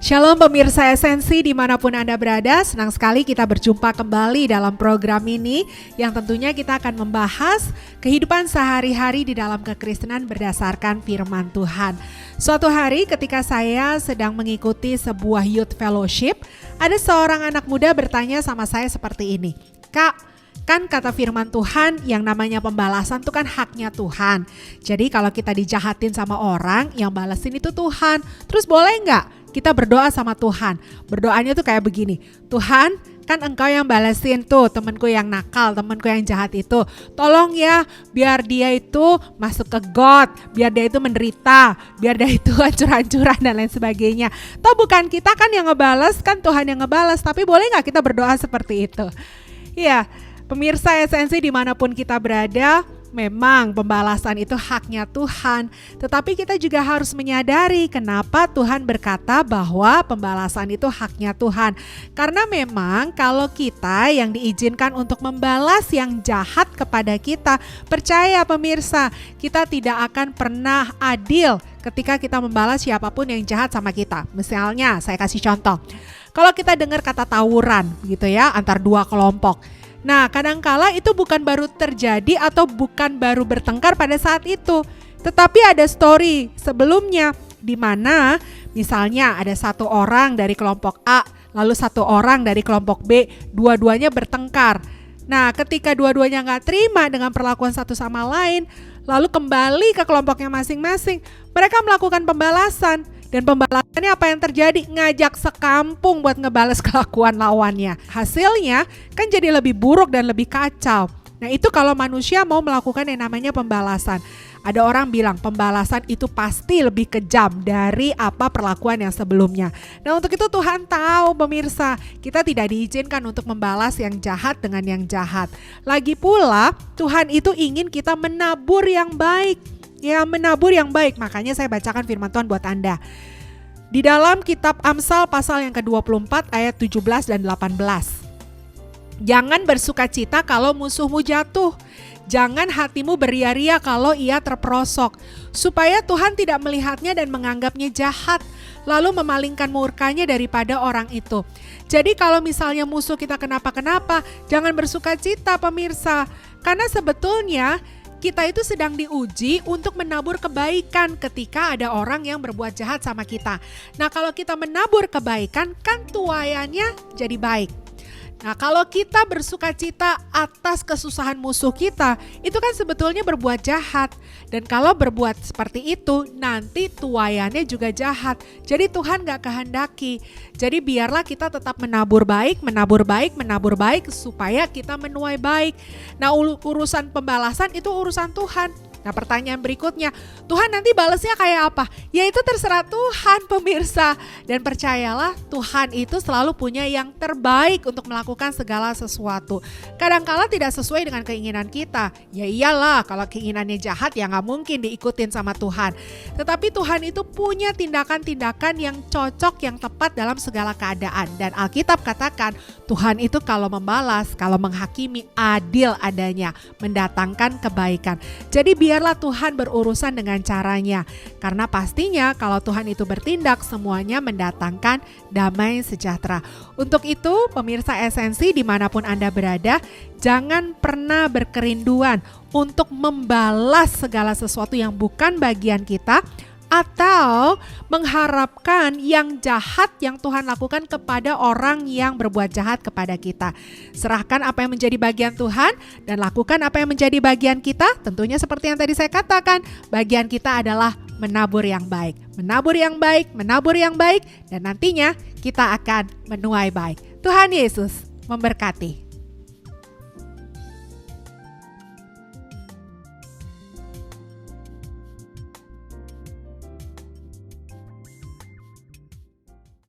Shalom pemirsa Esensi dimanapun Anda berada, senang sekali kita berjumpa kembali dalam program ini yang tentunya kita akan membahas kehidupan sehari-hari di dalam kekristenan berdasarkan firman Tuhan. Suatu hari ketika saya sedang mengikuti sebuah youth fellowship, ada seorang anak muda bertanya sama saya seperti ini, "Kak, kan kata firman Tuhan yang namanya pembalasan itu kan haknya Tuhan. Jadi kalau kita dijahatin sama orang, yang balesin itu Tuhan. Terus boleh nggak kita berdoa sama Tuhan? Berdoanya tuh kayak begini, Tuhan kan engkau yang balesin tuh temanku yang nakal, temanku yang jahat itu. Tolong ya biar dia itu masuk ke God, biar dia itu menderita, biar dia itu hancur-hancuran dan lain sebagainya. Toh bukan kita kan yang ngebales, kan Tuhan yang ngebales. Tapi boleh nggak kita berdoa seperti itu?" Iya. Pemirsa Esensi dimanapun kita berada, memang pembalasan itu haknya Tuhan. Tetapi kita juga harus menyadari kenapa Tuhan berkata bahwa pembalasan itu haknya Tuhan. Karena memang kalau kita yang diizinkan untuk membalas yang jahat kepada kita, percaya pemirsa, kita tidak akan pernah adil ketika kita membalas siapapun yang jahat sama kita. Misalnya, saya kasih contoh. Kalau kita dengar kata tawuran gitu ya, antar dua kelompok. Nah, kadangkala itu bukan baru terjadi atau bukan baru bertengkar pada saat itu, tetapi ada story sebelumnya di mana misalnya ada satu orang dari kelompok A, lalu satu orang dari kelompok B, dua-duanya bertengkar. Nah, ketika dua-duanya nggak terima dengan perlakuan satu sama lain, lalu kembali ke kelompoknya masing-masing, mereka melakukan pembalasan. Dan pembalasannya apa yang terjadi? Ngajak sekampung buat ngebales kelakuan lawannya. Hasilnya kan jadi lebih buruk dan lebih kacau. Nah, itu kalau manusia mau melakukan yang namanya pembalasan. Ada orang bilang pembalasan itu pasti lebih kejam dari apa perlakuan yang sebelumnya. Nah, untuk itu Tuhan tahu pemirsa, kita tidak diizinkan untuk membalas yang jahat dengan yang jahat. Lagi pula Tuhan itu ingin kita menabur yang baik. Ya, menabur yang baik. Makanya saya bacakan firman Tuhan buat Anda. Di dalam kitab Amsal pasal yang ke-24 ayat 17 dan 18. Jangan bersukacita kalau musuhmu jatuh. Jangan hatimu beria-ria kalau ia terperosok. Supaya Tuhan tidak melihatnya dan menganggapnya jahat, lalu memalingkan murkanya daripada orang itu. Jadi kalau misalnya musuh kita kenapa-kenapa, jangan bersukacita pemirsa. Karena sebetulnya kita itu sedang diuji untuk menabur kebaikan ketika ada orang yang berbuat jahat sama kita. Nah, kalau kita menabur kebaikan, kan tuaiannya jadi baik. Nah, kalau kita bersukacita atas kesusahan musuh kita, itu kan sebetulnya berbuat jahat. Dan kalau berbuat seperti itu, nanti tuaiannya juga jahat. Jadi Tuhan gak kehendaki. Jadi biarlah kita tetap menabur baik, menabur baik, menabur baik, supaya kita menuai baik. Nah, urusan pembalasan itu urusan Tuhan. Nah, pertanyaan berikutnya, Tuhan nanti balasnya kayak apa? Ya itu terserah Tuhan pemirsa. Dan percayalah Tuhan itu selalu punya yang terbaik untuk melakukan segala sesuatu. Kadangkala tidak sesuai dengan keinginan kita. Ya iyalah, kalau keinginannya jahat ya gak mungkin diikutin sama Tuhan. Tetapi Tuhan itu punya tindakan-tindakan yang cocok, yang tepat dalam segala keadaan. Dan Alkitab katakan Tuhan itu kalau membalas, kalau menghakimi adil adanya, mendatangkan kebaikan. Jadi biarlah Tuhan berurusan dengan caranya. Karena pastinya kalau Tuhan itu bertindak, semuanya mendatangkan damai sejahtera. Untuk itu pemirsa Esensi dimanapun Anda berada, jangan pernah berkerinduan untuk membalas segala sesuatu yang bukan bagian kita, atau mengharapkan yang jahat yang Tuhan lakukan kepada orang yang berbuat jahat kepada kita. Serahkan apa yang menjadi bagian Tuhan dan lakukan apa yang menjadi bagian kita. Tentunya seperti yang tadi saya katakan, bagian kita adalah menabur yang baik. Menabur yang baik, menabur yang baik, dan nantinya kita akan menuai baik. Tuhan Yesus memberkati.